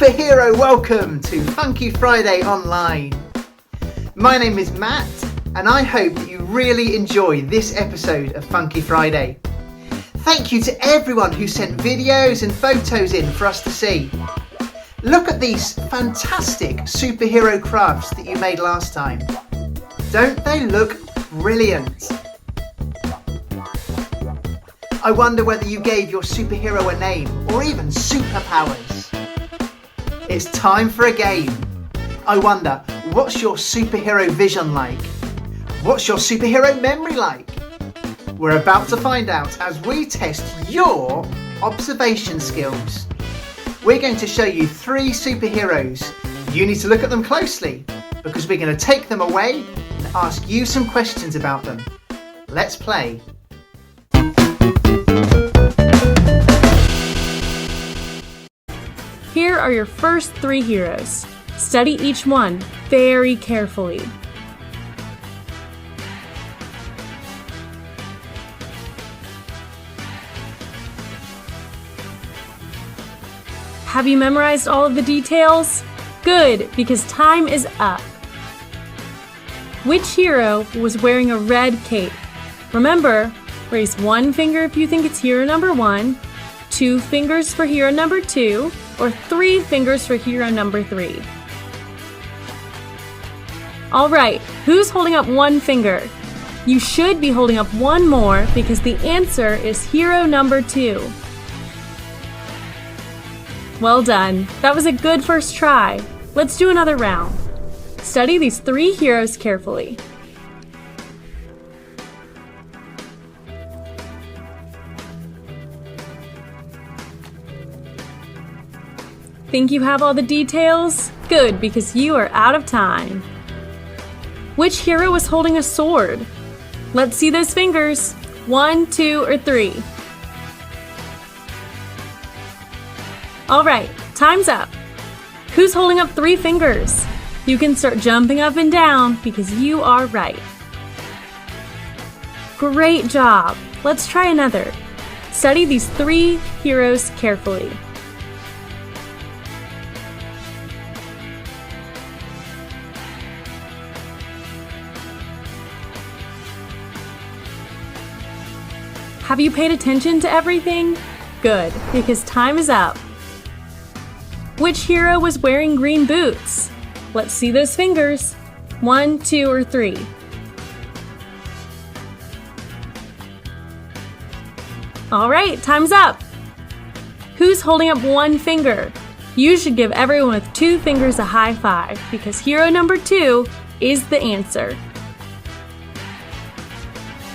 Superhero, welcome to Funky Friday Online. My name is Matt, and I hope that you really enjoy this episode of Funky Friday. Thank you to everyone who sent videos and photos in for us to see. Look at these fantastic superhero crafts that you made last time. Don't they look brilliant? I wonder whether you gave your superhero a name or even superpowers. It's time for a game. I wonder, what's your superhero vision like? What's your superhero memory like? We're about to find out as we test your observation skills. We're going to show you 3 superheroes. You need to look at them closely because we're going to take them away and ask you some questions about them. Let's play. Here are your first 3 heroes. Study each one very carefully. Have you memorized all of the details? Good, because time is up. Which hero was wearing a red cape? Remember, raise 1 finger if you think it's hero number 1, 2 fingers for hero number 2, or 3 fingers for hero number 3. Alright, who's holding up 1 finger? You should be holding up 1 more because the answer is hero number 2. Well done. That was a good first try. Let's do another round. Study these 3 heroes carefully. Think you have all the details? Good, because you are out of time. Which hero was holding a sword? Let's see those fingers. 1, 2, or 3. Alright, time's up. Who's holding up 3 fingers? You can start jumping up and down because you are right. Great job. Let's try another. Study these 3 heroes carefully. Have you paid attention to everything? Good, because time is up. Which hero was wearing green boots? Let's see those fingers. 1, 2, or 3. Alright, time's up. Who's holding up 1 finger? You should give everyone with 2 fingers a high five because hero number 2 is the answer.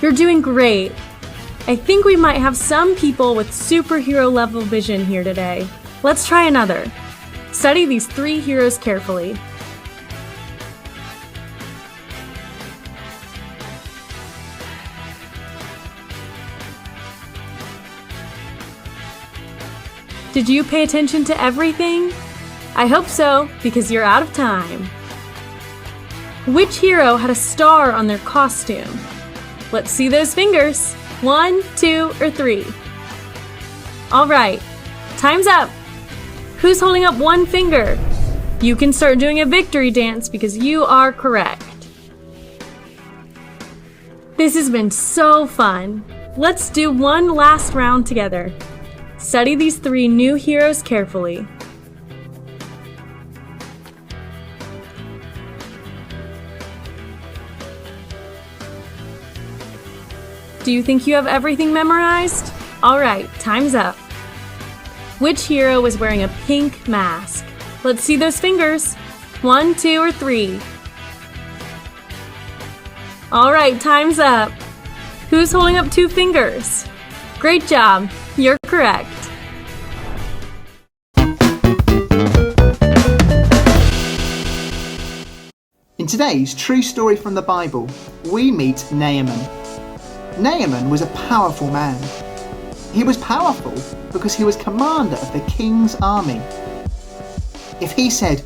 You're doing great. I think we might have some people with superhero level vision here today. Let's try another. Study these 3 heroes carefully. Did you pay attention to everything? I hope so, because you're out of time. Which hero had a star on their costume? Let's see those fingers. 1, 2, or 3. Alright, time's up. Who's holding up 1 finger? You can start doing a victory dance because you are correct. This has been so fun. Let's do one last round together. Study these 3 new heroes carefully. Do you think you have everything memorized? Alright, time's up. Which hero was wearing a pink mask? Let's see those fingers. 1, 2, or 3. Alright, time's up. Who's holding up 2 fingers? Great job, you're correct. In today's true story from the Bible, we meet Naaman. Naaman was a powerful man. He was powerful because he was commander of the king's army. If he said,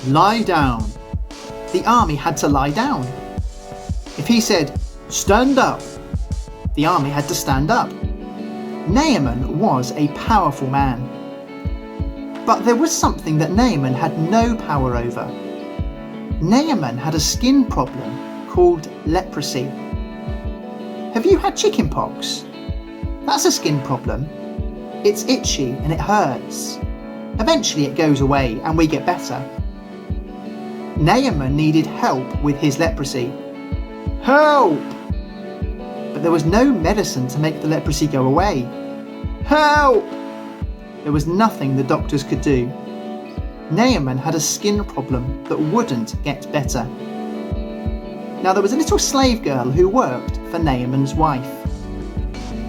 "Lie down," the army had to lie down. If he said, "Stand up," the army had to stand up. Naaman was a powerful man. But there was something that Naaman had no power over. Naaman had a skin problem called leprosy. Have you had chicken pox? That's a skin problem. It's itchy and it hurts. Eventually it goes away and we get better. Naaman needed help with his leprosy. Help! But there was no medicine to make the leprosy go away. Help! There was nothing the doctors could do. Naaman had a skin problem that wouldn't get better. Now there was a little slave girl who worked for Naaman's wife.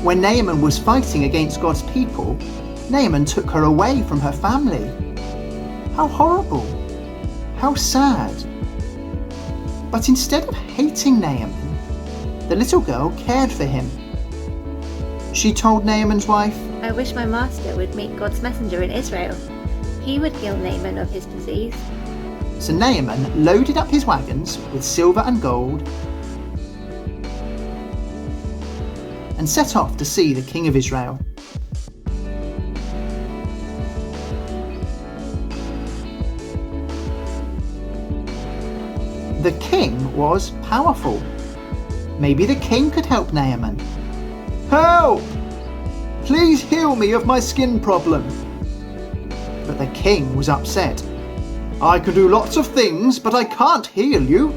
When Naaman was fighting against God's people, Naaman took her away from her family. How horrible! How sad! But instead of hating Naaman, the little girl cared for him. She told Naaman's wife, I wish my master would meet God's messenger in Israel. He would heal Naaman of his disease. So Naaman loaded up his wagons with silver and gold and set off to see the king of Israel. The king was powerful. Maybe the king could help Naaman. Help! Please heal me of my skin problem. But the king was upset. I can do lots of things, but I can't heal you.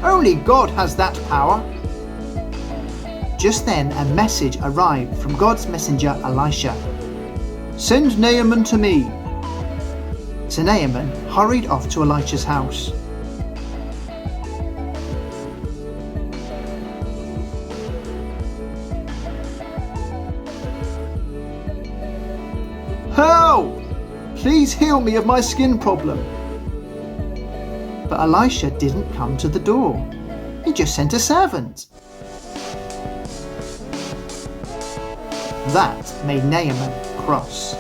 Only God has that power. Just then a message arrived from God's messenger Elisha. Send Naaman to me. So Naaman hurried off to Elisha's house. Help! Please heal me of my skin problem. But Elisha didn't come to the door. He just sent a servant. That made Naaman cross.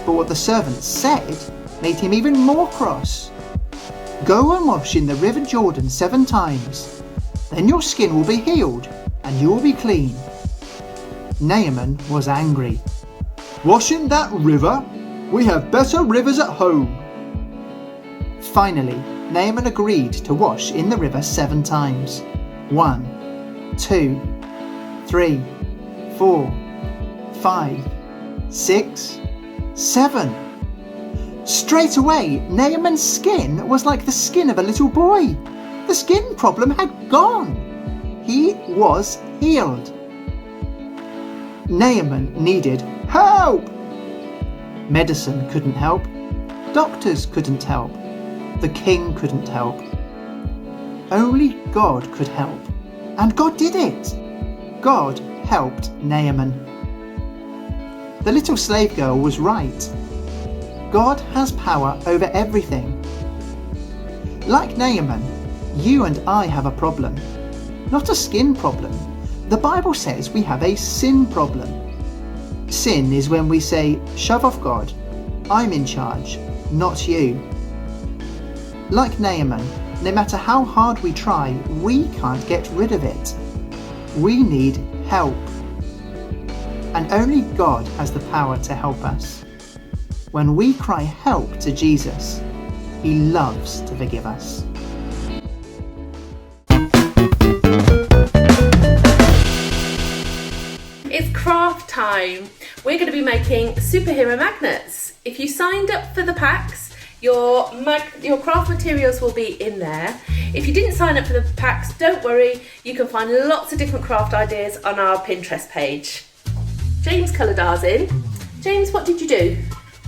But what the servant said made him even more cross. Go and wash in the river Jordan 7 times. Then your skin will be healed and you will be clean. Naaman was angry. Wash in that river? We have better rivers at home. Finally, Naaman agreed to wash in the river 7 times. 1, 2, 3, 4, 5, 6, 7. Straight away, Naaman's skin was like the skin of a little boy. The skin problem had gone. He was healed. Naaman needed help. Medicine couldn't help. Doctors couldn't help. The king couldn't help. Only God could help. And God did it. God helped Naaman. The little slave girl was right. God has power over everything. Like Naaman, you and I have a problem. Not a skin problem. The Bible says we have a sin problem. Sin is when we say, shove off God, I'm in charge, not you. Like Naaman, no matter how hard we try, we can't get rid of it. We need help. And only God has the power to help us. When we cry help to Jesus, He loves to forgive us. It's craft time. We're going to be making superhero magnets. If you signed up for the packs, your craft materials will be in there. If you didn't sign up for the packs, don't worry. You can find lots of different craft ideas on our Pinterest page. James coloured ours in. James, what did you do?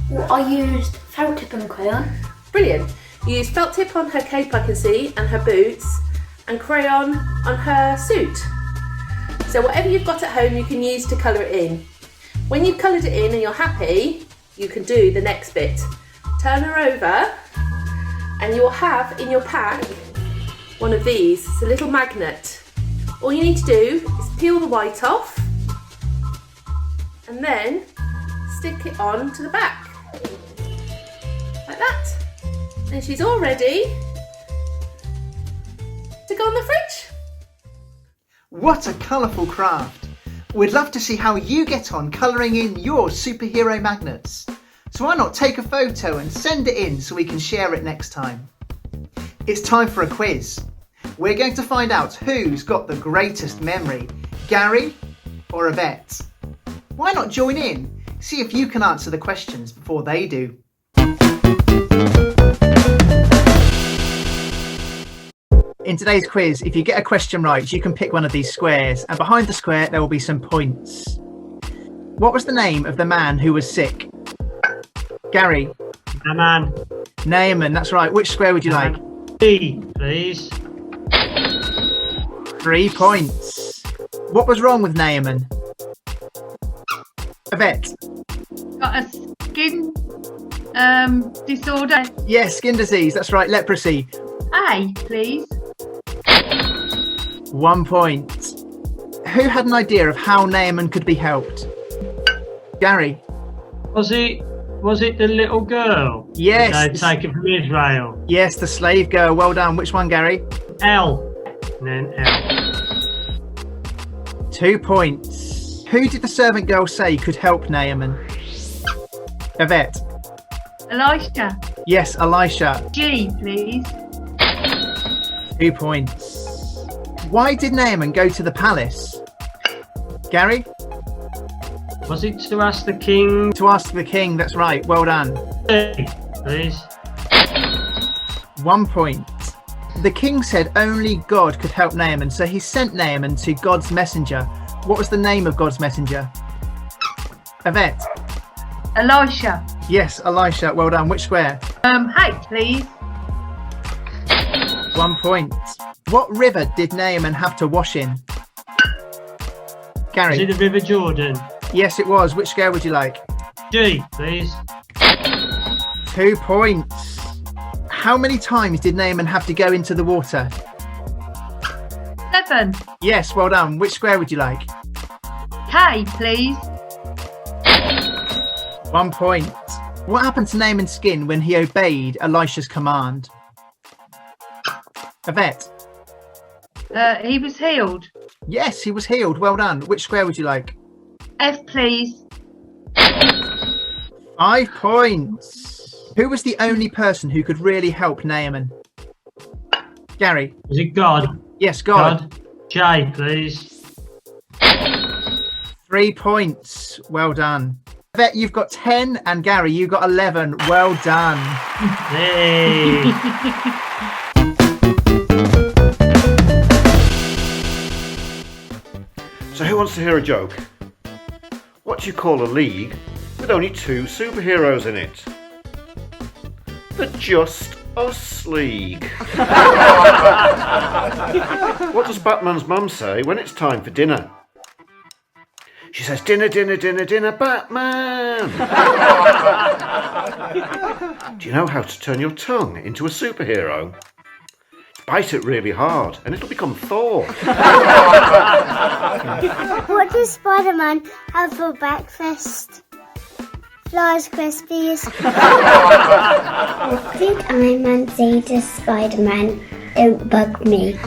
Well, I used felt tip and crayon. Brilliant. You used felt tip on her cape, I can see, and her boots, and crayon on her suit. So whatever you've got at home, you can use to colour it in. When you've coloured it in and you're happy, you can do the next bit. Turn her over, and you'll have in your pack one of these. It's a little magnet. All you need to do is peel the white off, and then stick it on to the back. Like that. And she's all ready to go on the fridge. What a colourful craft! We'd love to see how you get on colouring in your superhero magnets. So why not take a photo and send it in so we can share it next time? It's time for a quiz. We're going to find out who's got the greatest memory, Gary or Yvette. Why not join in? See if you can answer the questions before they do. In today's quiz, if you get a question right, you can pick one of these squares, and behind the square there will be some points. What was the name of the man who was sick? Gary. Naaman. Naaman, that's right. Which square would you like? B, please. 3 points. What was wrong with Naaman? Yvette. Got a skin disorder. Yes, skin disease, that's right. Leprosy. A, please. 1 point. Who had an idea of how Naaman could be helped? Gary. Was it the little girl? Yes. They'd taken from Israel. Yes, the slave girl. Well done. Which one, Gary? L. And then L. 2 points. Who did the servant girl say could help Naaman? Yvette. Elisha. Yes, Elisha. G, please. 2 points. Why did Naaman go to the palace? Gary? Was it to ask the king? To ask the king, that's right. Well done. A, please. 1 point. The king said only God could help Naaman, so he sent Naaman to God's messenger. What was the name of God's messenger? Yvette. Elisha. Yes, Elisha. Well done. Which square? H, please. 1 point. What river did Naaman have to wash in? Gary. Was it the River Jordan? Yes, it was. Which square would you like? G, please. 2 points. How many times did Naaman have to go into the water? 7. Yes, well done. Which square would you like? K, please. 1 point. What happened to Naaman's skin when he obeyed Elisha's command? Yvette. He was healed. Yes, he was healed. Well done. Which square would you like? F, please. 5 points. Who was the only person who could really help Naaman? Gary. Was it God? Yes, God. J, please. 3 points. Well done. Yvette, you've got 10, and Gary, you got 11. Well done. Hey. So who wants to hear a joke? What do you call a league with only 2 superheroes in it? The Just Us League. What does Batman's mum say when it's time for dinner? She says, dinner, dinner, dinner, dinner, Batman! Do you know how to turn your tongue into a superhero? Bite it really hard and it'll become Thor. What does Spider-Man have for breakfast? Flies Krispies. What did Iron Man say to Spider-Man? Don't bug me.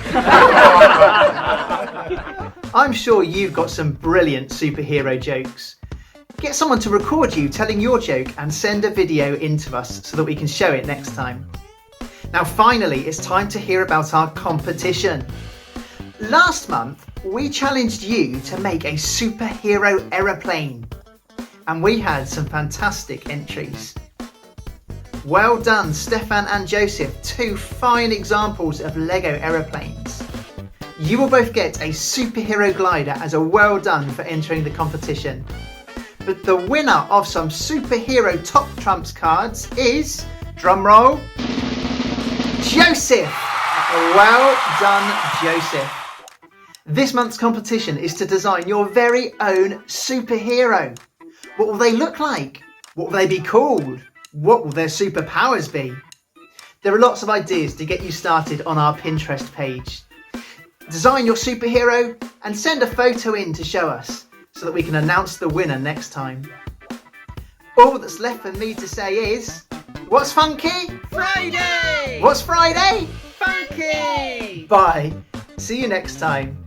I'm sure you've got some brilliant superhero jokes. Get someone to record you telling your joke and send a video in to us so that we can show it next time. Now finally, it's time to hear about our competition. Last month, we challenged you to make a superhero aeroplane, and we had some fantastic entries. Well done, Stefan and Joseph, 2 fine examples of Lego aeroplanes. You will both get a superhero glider as a well done for entering the competition. But the winner of some superhero top trumps cards is, drumroll, Joseph! Well done, Joseph. This month's competition is to design your very own superhero. What will they look like? What will they be called? What will their superpowers be? There are lots of ideas to get you started on our Pinterest page. Design your superhero and send a photo in to show us so that we can announce the winner next time. All that's left for me to say is, what's funky? Friday! What's Friday? Funky! Bye. See you next time.